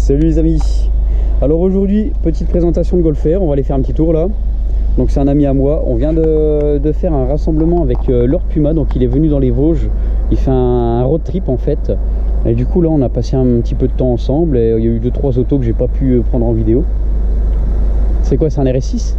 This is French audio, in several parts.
Salut les amis. Alors aujourd'hui, petite présentation de Golf Air, on va aller faire un petit tour là. Donc c'est un ami à moi, on vient de faire un rassemblement avec Lord Puma, donc il est venu dans les Vosges, il fait un road trip en fait. Et du coup là on a passé un petit peu de temps ensemble et il y a eu 2-3 autos que j'ai pas pu prendre en vidéo. C'est quoi, c'est un RS6?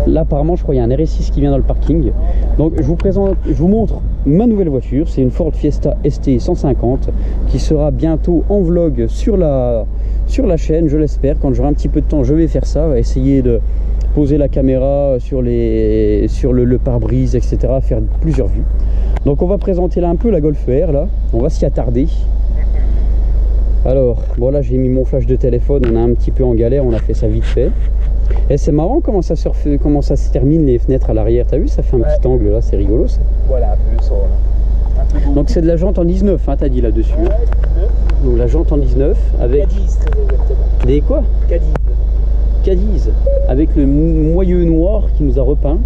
Là apparemment je crois qu'il y a un RS6 qui vient dans le parking. Donc je vous montre ma nouvelle voiture, c'est une Ford Fiesta ST 150 qui sera bientôt en vlog sur la chaîne, je l'espère. Quand j'aurai un petit peu de temps je vais faire ça, essayer de poser la caméra sur le pare-brise, etc., faire plusieurs vues. Donc on va présenter là un peu la Golf R, là on va s'y attarder. Alors bon, là j'ai mis mon flash de téléphone, on est un petit peu en galère, on a fait ça vite fait. Et c'est marrant comment ça se termine les fenêtres à l'arrière, t'as vu, ça fait un petit angle là, c'est rigolo ça. Voilà un peu ça là. Donc c'est de la jante en 19 hein, t'as dit là-dessus. Ouais, 19. Donc la jante en 19 avec Cadiz très exactement. des quoi? Cadiz. Cadiz, avec le moyeu noir qui nous a repeint.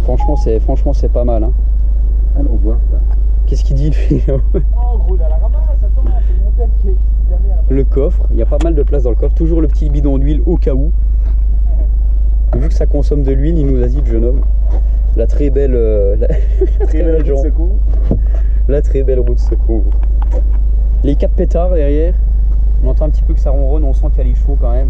Franchement c'est pas mal hein. Allons voir ça. Qu'est-ce qu'il dit lui? Oh gros, il a la ramasse, attends, c'est mon tel qui est la merde. Le coffre, il y a pas mal de place dans le coffre, toujours le petit bidon d'huile au cas où. Vu que ça consomme de l'huile, il nous a dit le jeune homme. La très belle, Très belle roue de secours. La très belle roue de secours. Les 4 pétards derrière, on entend un petit peu que ça ronronne, on sent qu'il y a les chevaux quand même.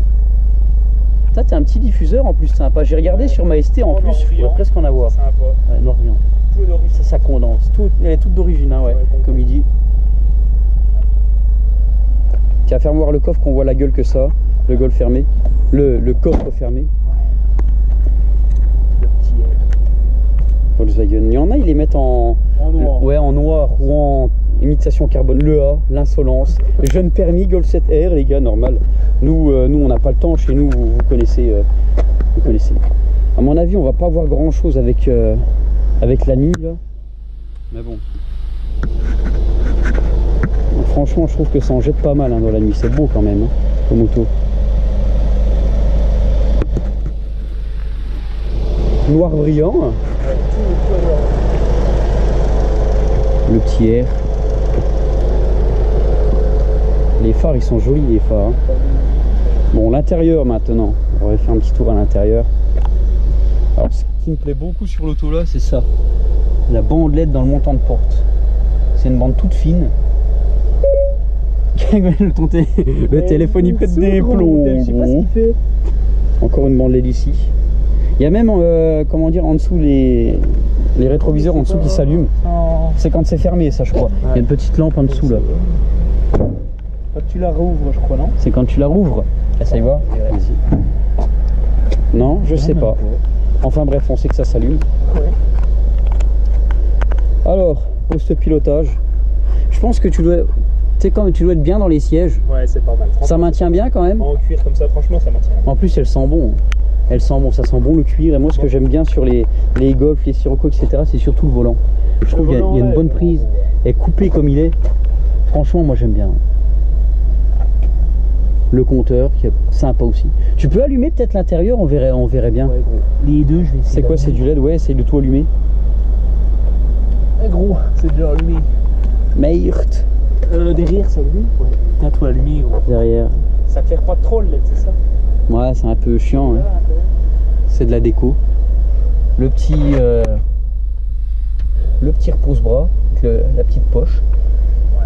Ça t'as un petit diffuseur en plus sympa. J'ai regardé sur ma ST en plus, je pourrais presque en avoir. Sympa. Ouais, noir blanc. Tout d'origine. Ça condense. Elle est toute d'origine, hein, ouais, comme il dit. Tiens, ferme voir le coffre qu'on voit la gueule que ça. Le golf fermé. Le coffre fermé. Le petit Volkswagen. Il y en a, ils les mettent en noir. Ouais, en noir ou en imitation carbone. Le A, l'insolence. Jeune permis, Golf 7R, les gars, normal. Nous on n'a pas le temps. Chez nous, vous connaissez. Vous connaissez. À mon avis, on va pas voir grand chose avec la nuit là. Mais bon. Donc, franchement, je trouve que ça en jette pas mal hein, dans la nuit. C'est beau quand même, hein, comme auto. Noir brillant. Le petit air. Les phares, ils sont jolis les phares. Hein. Bon, l'intérieur maintenant. On va faire un petit tour à l'intérieur. Alors, ce qui me plaît beaucoup sur l'auto là, c'est ça. La bande LED dans le montant de porte. C'est une bande toute fine. Le téléphone il pète des plombs. Je sais pas ce qu'il fait. Encore une bande LED ici. Il y a même comment dire en dessous les rétroviseurs en dessous qui s'allument. C'est quand c'est fermé ça je crois. Il y a une petite lampe en dessous là. Quand tu la rouvres je crois non? C'est quand tu la rouvres. Essaye voir. Vas-y. Non, je sais pas. Enfin bref, on sait que ça s'allume. Ouais. Alors, poste pilotage. Je pense que tu dois être bien dans les sièges. Ouais, c'est pas mal. Ça maintient bien quand même. En cuir comme ça, franchement, ça maintient. En plus, elle sent bon. Elle sent bon, ça sent bon le cuir. Et moi, ce que j'aime bien sur les Golf, les Sirocco, etc., c'est surtout le volant. Je trouve qu'il y a une bonne prise. Elle est coupée comme il est. Franchement, moi, j'aime bien. Le compteur qui est sympa aussi. Tu peux allumer peut-être l'intérieur, on verrait bien. Ouais, gros. Les deux, je vais essayer. C'est quoi, c'est du LED? Ouais, essaye de tout allumer. Eh, gros, c'est déjà allumé. Merde. Derrière, ça allume? Ouais. T'as tout allumé, gros. Derrière. Ça claire pas trop le LED, c'est ça? Ouais, c'est un peu chiant. Hein. C'est de la déco. Le petit repose-bras, avec la petite poche. Ouais.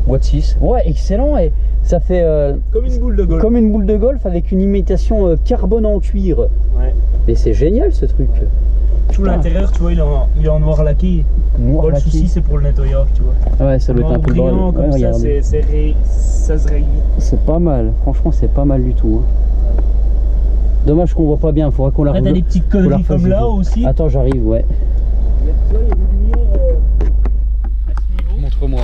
Boîte 6. Ouais, excellent. Et ça fait comme une boule de golf. Comme une boule de golf avec une imitation carbone en cuir. Ouais. Mais c'est génial ce truc. Ouais. Tout l'intérieur, tu vois, il est en noir laqué. Noir laqué. Le souci, c'est pour le nettoyage, tu vois. Ouais, ça doit être un peu brillant comme ça, ça se règle vite. C'est pas mal. Franchement, c'est pas mal du tout. Hein. Dommage qu'on voit pas bien. Il faudra qu'on la revoie. T'as des petites conneries comme là aussi. Attends, j'arrive, ouais. Il y a des lumières à ce niveau. Montre-moi.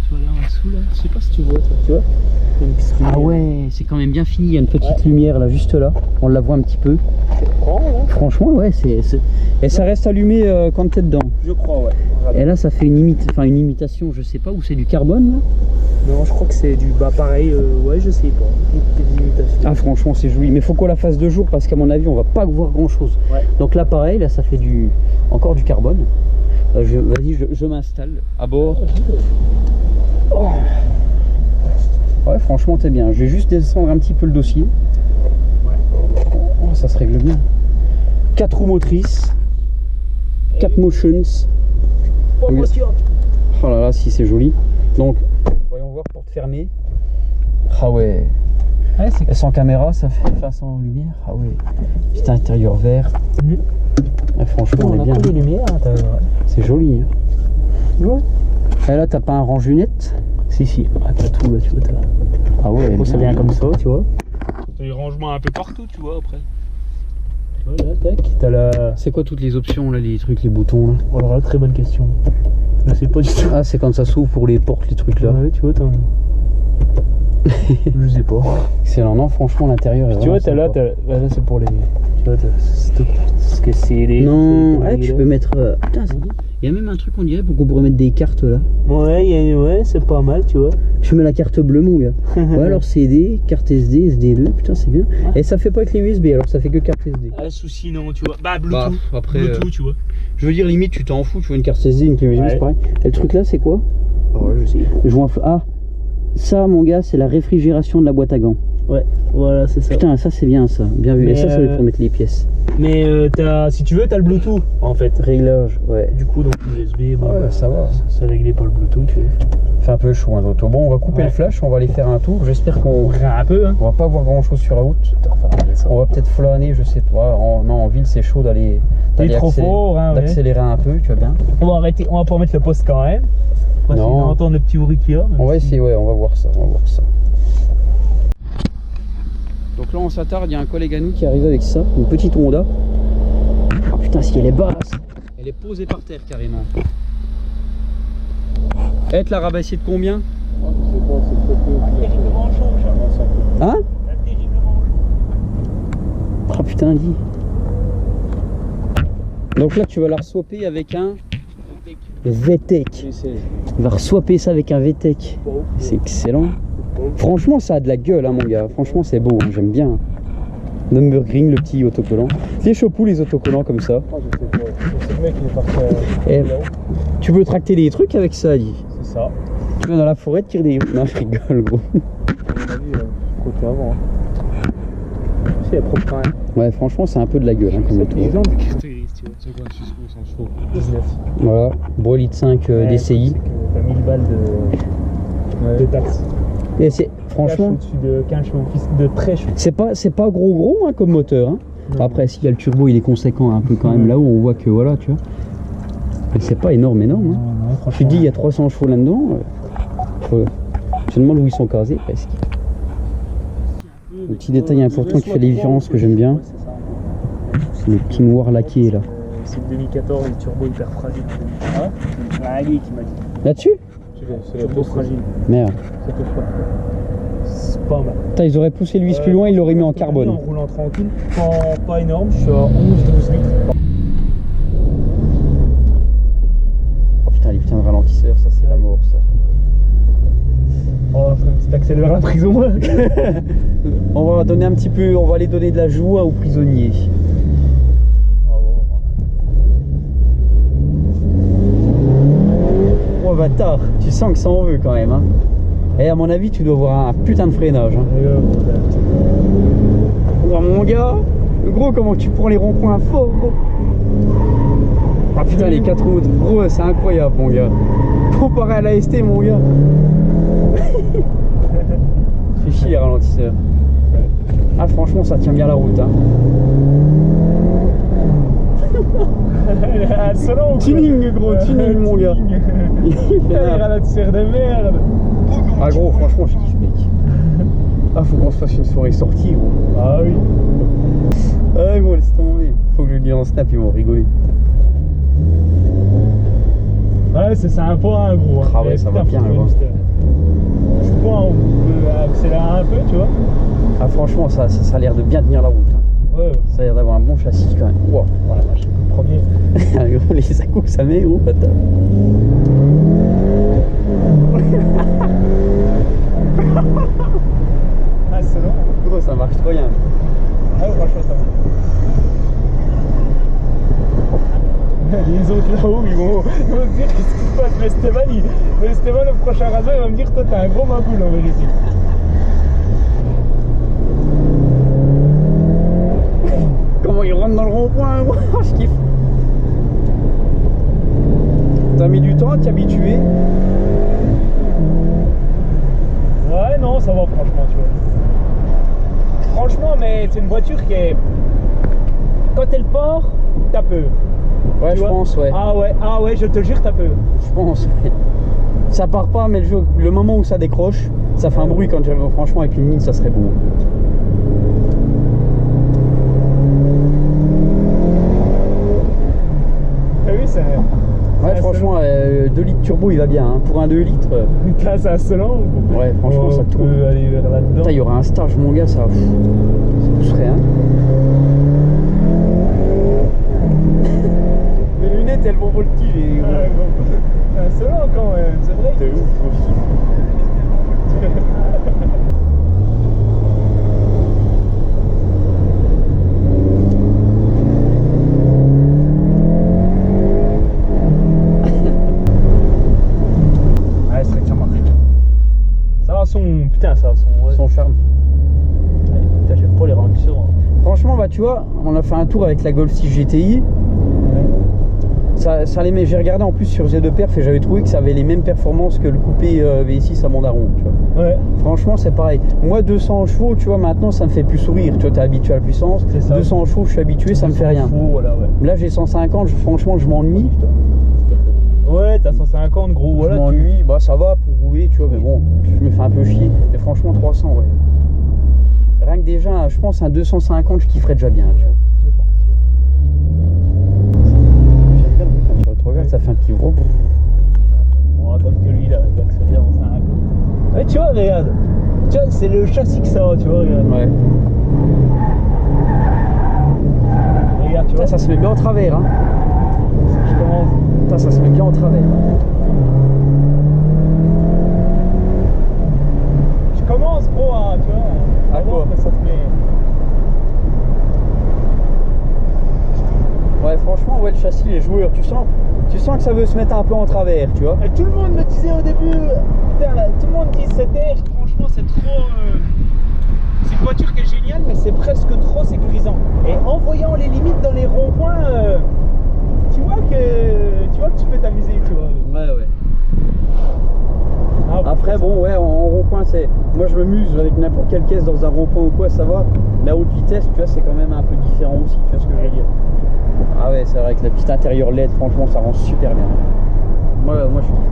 Tu vois là en dessous là, je sais pas si tu vois toi, tu vois. Ah ouais, c'est quand même bien fini, il y a une petite lumière là, juste là, on la voit un petit peu. Franchement, ouais, et ça reste allumé quand t'es dedans. Je crois, ouais. Et là, ça fait une imitation, je sais pas, où c'est du carbone là. Non, je crois que c'est du pareil, ouais, je sais pas. Une imitation. Ah, franchement, c'est joli, mais faut qu'on la fasse de jour parce qu'à mon avis, on va pas voir grand chose. Ouais. Donc là, pareil, là, ça fait encore du carbone. Vas-y, je m'installe à bord. franchement t'es bien. Je vais juste descendre un petit peu le dossier. Oh, ça se règle bien. 4 roues motrices, 4 motions. Oh là là, si c'est joli. Donc, voyons voir, porte fermée. Ah ouais. Ouais, et sans caméra, ça fait face en lumière. Ah ouais. Petit intérieur vert. Ah, franchement, on est bien. Les lumières, hein, c'est joli. Hein. Ouais. Et là, t'as pas un range-lunettes? Si. Ah, t'as tout là, tu vois. Ah ouais, ça vient comme ça, tu vois. T'as les rangements un peu partout, tu vois, après. Voilà, tac. T'as la. C'est quoi toutes les options là, les trucs, les boutons là? Alors là, très bonne question. Je sais pas du tout. Ah, c'est quand ça s'ouvre pour les portes, les trucs là. Ouais, tu vois, t'as. Je sais pas. Excellent, non, franchement, l'intérieur est Tu vois, t'as là, là c'est pour les. Tu vois, ce que c'est les. Non, ouais, tu peux mettre. Putain, il y a même un truc, on dirait, pour qu'on pourrait mettre des cartes là. Ouais, ouais, c'est pas mal, tu vois. Je mets la carte bleue, mon gars. Ouais, alors CD, carte SD, SD2, putain, c'est bien. Ouais. Et ça fait pas avec les USB, alors ça fait que carte SD. Ah, souci, non, tu vois. Bah, Bluetooth. Bah, après, Bluetooth, tu vois. Je veux dire, limite, tu t'en fous, tu veux une carte SD, une clé USB, c'est pareil. Et le truc là, c'est quoi? Oh, je sais. Je vois Ah, ça, mon gars, c'est la réfrigération de la boîte à gants. Ouais, voilà, c'est ça. Putain, ça, c'est bien, ça. Bien vu. Mais et ça va être pour mettre les pièces. Mais si tu veux, t'as le Bluetooth, en fait. Réglage, ouais. Du coup, donc l'USB, bon, Ouais, ça va. C'est réglé par le Bluetooth, tu vois. Fait un peu chaud, hein, d'auto. Bon, on va couper le flash, on va aller faire un tour. J'espère qu'on. Un peu, hein. On va pas voir grand chose sur la route. On va peut-être flâner, je sais pas. Non, en ville, c'est chaud d'aller. Trop fort, hein, d'accélérer un peu, tu vois bien. On va arrêter, on va pas mettre le poste quand même. On va essayer d'entendre le petit bruit qu'il y a. On va essayer, ouais, on va voir ça. Donc là, on s'attarde, il y a un collègue à nous qui arrive avec ça, une petite Honda. Oh putain, si elle est basse. Elle est posée par terre carrément. Elle te l'a rabaissé de combien? Terriblement chaud, Hein? terriblement chaud. Oh putain, dis. Donc là, tu vas la reswapper avec un VTEC. Il va reswapper ça avec un VTEC. C'est excellent. Franchement, ça a de la gueule, hein, mon gars. Franchement, c'est beau, hein. J'aime bien. Nürburgring, le petit autocollant. C'est chaud pour les autocollants comme ça. Oh, je sais pas. C'est le mec qui est parti. Tu peux tracter des trucs avec ça, dis. C'est ça. Tu vas dans la forêt, tirer des. Non, je rigole, gros. Côté avant. C'est propre quand même. Ouais, franchement, c'est un peu de la gueule, hein, comme auto. 19. Voilà, Brolit 5 DCI. T'as 1000 balles de taxes. Et c'est franchement au-dessus de 15 chevaux, de très chaud. C'est pas gros hein, comme moteur. Hein. Après, s'il y a le turbo, il est conséquent un peu quand même là où on voit que voilà, tu vois. Mais c'est pas énorme. Hein. Non, Tu dis il y a 300 chevaux là-dedans. Je me demande où ils sont casés presque. Un petit détail important qui fait la différence que j'aime bien, c'est le petit noir laqué là. C'est le 2014, le turbo hyper fragile. Ah ouais? C'est Ali qui m'a dit. Là-dessus? C'est le turbo fragile. Merde. Ça touche pas. C'est pas mal. Putain, ils auraient poussé le vis plus loin, ils l'auraient mis en carbone. En roulant tranquille, pas énorme, je suis à 11-12 litres. Oh putain, les putains de ralentisseurs, ça c'est la mort ça. Oh, c'est accéléré la prison. On va donner un petit peu, on va aller donner de la joie aux prisonniers. Oh bâtard, tu sens que ça en veut quand même. Hein. Et à mon avis, tu dois avoir un putain de freinage. Hein. Oh mon gars, gros, comment tu prends les ronds-points forts, gros. Ah putain, les 4 roues, gros, c'est incroyable, mon gars. Comparé à la ST, mon gars. Fais chier les ralentisseurs. Ah, franchement, ça tient bien la route. Hein. Tuning, gros, tuning, mon gars. Les ralentisseurs de merde. Ah, gros, franchement, je kiffe, mec. Ah, faut qu'on se fasse une soirée sortie, gros. Ah oui. Ah, gros, laisse tomber. Faut que je le dise en snap, ils vont rigoler. Ouais, c'est sympa, hein, gros. Ah ouais, ça va bien, gros. Je pense qu'on peut accélérer un peu, tu vois. Ah, franchement, ça a l'air de bien tenir la route. Hein. Ouais. Ça a l'air d'avoir un bon châssis quand même. Wow. Voilà, je suis le premier. Ah, gros, les à-coups, ça met, gros, bâtard. Ah, c'est long. Gros, ça marche trop bien. Ah, franchement, ça va. Les autres là-haut, ils vont se dire qu'est-ce qui se passe. Mais Stéphane, le prochain rasoir, il va me dire toi, t'as un gros maboule en vérité. rentre dans le rond-point, moi, je kiffe. T'as mis du temps à t'y habituer? Ouais, non, ça va franchement, tu vois. Franchement, mais c'est une voiture qui est... Quand elle part, t'as peur. Ouais, Tu je vois pense, ouais. Ah ouais, je te le jure, t'as peur. Je pense. Ça part pas, mais le moment où ça décroche, ça fait un bruit quand j'arrive. Franchement, avec une mine, ça serait beau. T'as vu, c'est... Ouais, franchement, 2 litres turbo, il va bien. Hein. Pour un 2 litres. C'est assolant ou quoi? Ouais, franchement, ça on tourne. peut aller vers là-dedans. Putain, il y aura un stage, mon gars, ça pousserait, hein. Mes lunettes, elles vont voltiger. Ouais, bon. C'est assolant quand même, c'est vrai. C'est ouf, Ouais, c'est vrai que ça marche. Ça a son... Putain, ça a son... Ouais. son charme. Ouais, putain, j'aime pas les réactions. Hein. Franchement, bah tu vois, on a fait un tour avec la Golf 6 GTI. Ça les met. J'ai regardé en plus sur Z2Perf et j'avais trouvé que ça avait les mêmes performances que le coupé V6 à Mondaron. Tu vois. Ouais. Franchement, c'est pareil. Moi, 200 chevaux, tu vois, maintenant, ça me fait plus sourire. Tu vois, t'es habitué à la puissance. C'est ça. 200 chevaux, je suis habitué, ça me fait rien. Fou, voilà, ouais. Là, j'ai 150, franchement, je m'ennuie. Ouais, t'as 150 gros, voilà. Je m'ennuie, bah ça va pour rouler, tu vois, mais bon, je me fais un peu chier. Mais franchement, 300, ouais. Rien que déjà, je pense, un 250, je kifferais déjà bien, tu vois. Je pense. Quand tu retrouvères, ça fait un petit gros. On raconte que lui, là, il va accélérer en 5. Ouais, tu vois, regarde. Tu vois, c'est le châssis que ça a, tu vois, regarde. Ouais. Regarde, tu vois. Ça se met bien en travers, hein. Je commence. Putain, ça se met bien en travers. Je commence, gros, à, tu vois. À quoi que ça se met. Ouais, franchement, ouais, le châssis, les joueurs, tu sens que ça veut se mettre un peu en travers, tu vois. Et tout le monde me disait au début, putain, là, tout le monde dit c'était, franchement, c'est trop. C'est une voiture qui est géniale, mais c'est presque trop sécurisant. Et en voyant les limites dans les ronds-points, tu vois que tu peux t'amuser, tu vois. Ouais, ouais. Ah, Après, bon, ouais, en rond-point, c'est. Moi, je m'amuse avec n'importe quelle caisse dans un rond-point ou quoi, ça va. Mais à haute vitesse, tu vois, c'est quand même un peu différent aussi, tu vois ce que je veux dire. Ah ouais, c'est vrai que la petite intérieure LED, franchement, ça rend super bien. Moi je kiffe.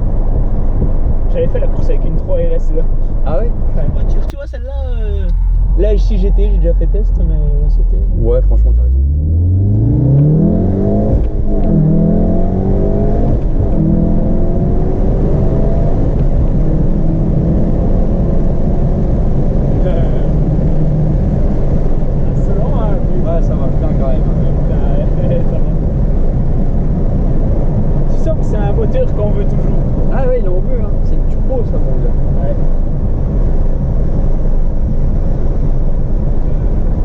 J'avais fait la course avec une 3RS là. Ah ouais? Une voiture, tu vois, celle-là. Là, si j'étais, j'ai déjà fait test, mais c'était. Ouais, franchement, t'as raison. Ouais, ça marche bien quand même. Tu sens que c'est un moteur qu'on veut toujours. Ah ouais, il en veut, hein. C'est le turbo, ça, mon gars. Ouais.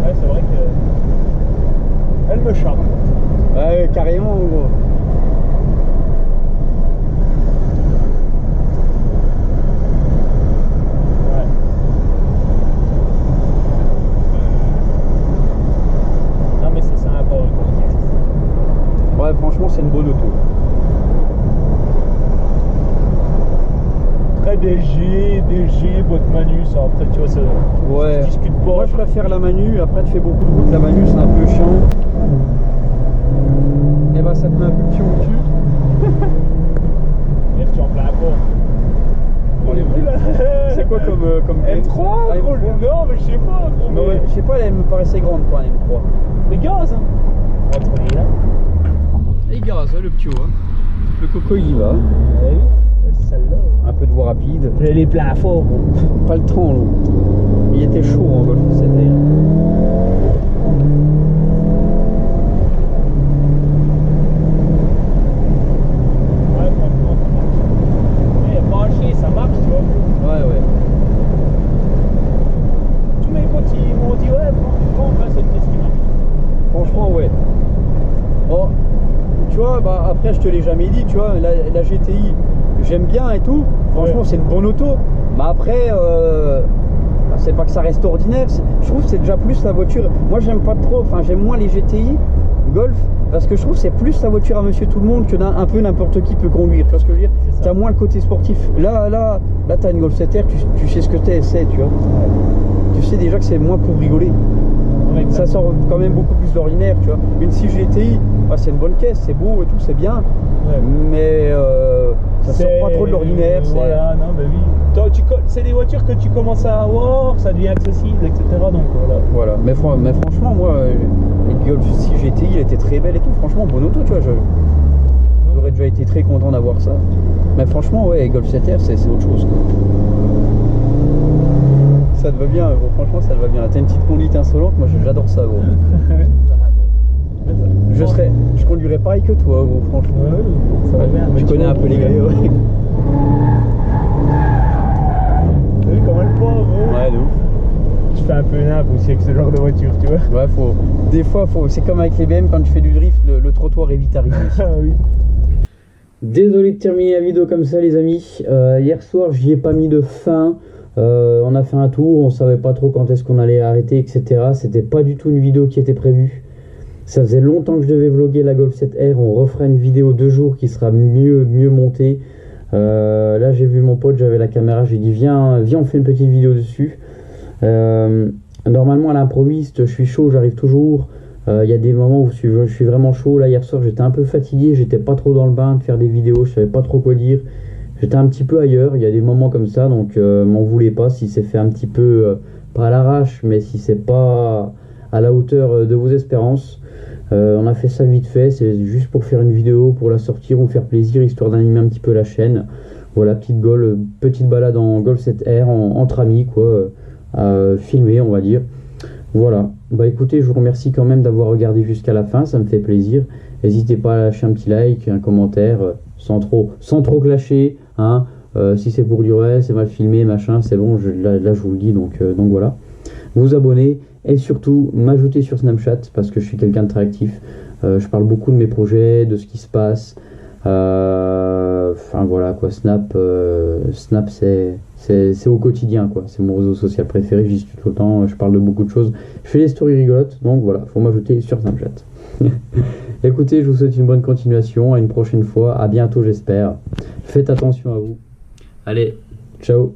Ouais, c'est vrai que. Elle me charme. Ouais, carrément, en gros. Ouais. Non, mais c'est sympa, quoi. Ouais, franchement, c'est une bonne auto. Très DG, boîte manus, après tu vois ça. Ouais. Tu discutes pas. Moi, je préfère la Manu. Après, tu fais beaucoup de route. La Manu, c'est un peu chiant. Et bah, ça te met un peu de pion au cul. Merde, tu es en plein port. On est plus là. C'est quoi comme M3 Ah, gros, M3. non mais je sais pas gros, Non, ouais, je sais pas, elle me paraissait grande pour un M3. mais gaz hein. On va trouver là. Et gaz, le petit haut. Hein. Le coco, il y va. Ouais, celle-là. Un peu de voie rapide. J'ai les pleins forts gros. Pas le temps, là. Il était chaud en Golf 7R. Ouais, franchement, ça marche. Mais branché, ça marche, tu vois. Ouais, ouais. Tous mes potes ils m'ont dit ouais, prends cette pièce qui marche. Franchement, ouais. Oh, tu vois, bah après, je te l'ai jamais dit, tu vois, la GTI, j'aime bien et tout. Franchement, Ouais. c'est une bonne auto. Mais après, bah, c'est pas que ça reste ordinaire. Je trouve que c'est déjà plus la voiture. Moi, j'aime pas trop, enfin, j'aime moins les GTI Golf, parce que je trouve que c'est plus la voiture à monsieur tout le monde que un peu n'importe qui peut conduire, tu vois ce que je veux dire. T'as moins le côté sportif. Là t'as une Golf 7R, tu sais ce que c'est, tu vois. Tu sais déjà que c'est moins pour rigoler. Ça sort quand même beaucoup plus d'ordinaire, tu vois. Une 6 GTI, bah, c'est une bonne caisse, c'est beau et tout, c'est bien. Ouais. Mais ça sort pas trop de l'ordinaire. Voilà, non, mais oui. C'est des voitures que tu commences à avoir, ça devient accessible, etc. Donc voilà. Mais franchement, moi, une Golf 6 GTI, elle était très belle et tout. Franchement, bon auto, tu vois. J'aurais déjà été très content d'avoir ça. Mais franchement, ouais, Golf 7R, c'est autre chose, quoi. Ça te va bien, gros, franchement ça te va bien. T'as une petite conduite insolente, moi j'adore ça, gros. Je conduirais pareil que toi, gros, franchement. Ouais, ça va bien. Tu connais un peu les gars, ouais. T'as vu comment elle part, gros? Ouais, de ouf. Je fais un peu nimp aussi avec ce genre de voiture, tu vois. Ouais, des fois, c'est comme avec les BM, quand tu fais du drift, le trottoir est vite arrivé. Ah oui. Désolé de terminer la vidéo comme ça, les amis. Hier soir, j'y ai pas mis de fin. On a fait un tour, on savait pas trop quand est-ce qu'on allait arrêter, etc. C'était pas du tout une vidéo qui était prévue. Ça faisait longtemps que je devais vlogger la Golf 7R. On refera une vidéo 2 jours qui sera mieux montée. Là j'ai vu mon pote, j'avais la caméra, j'ai dit viens on fait une petite vidéo dessus. Normalement à l'improviste, je suis chaud, j'arrive toujours. Il y a des moments où je suis vraiment chaud. Là hier soir j'étais un peu fatigué, j'étais pas trop dans le bain de faire des vidéos, je savais pas trop quoi dire. J'étais un petit peu ailleurs, il y a des moments comme ça, donc m'en voulez pas si c'est fait un petit peu, pas à l'arrache, mais si c'est pas à la hauteur de vos espérances. On a fait ça vite fait, c'est juste pour faire une vidéo, pour la sortir, ou faire plaisir, histoire d'animer un petit peu la chaîne. Voilà, petite balade en Golf 7R, entre amis, quoi, filmé, on va dire. Voilà, bah écoutez, je vous remercie quand même d'avoir regardé jusqu'à la fin, ça me fait plaisir. N'hésitez pas à lâcher un petit like, un commentaire, sans trop clasher, hein. Si c'est pour du ouais, c'est mal filmé, machin, c'est bon, là je vous le dis, donc voilà. Vous abonner et surtout m'ajouter sur Snapchat parce que je suis quelqu'un de très actif. Je parle beaucoup de mes projets, de ce qui se passe. Enfin voilà quoi, Snap c'est au quotidien quoi. C'est mon réseau social préféré, j'y suis tout le temps, je parle de beaucoup de choses. Je fais des stories rigolotes, donc voilà, faut m'ajouter sur Snapchat. Écoutez, je vous souhaite une bonne continuation, à une prochaine fois, à bientôt j'espère. Faites attention à vous. Allez, ciao.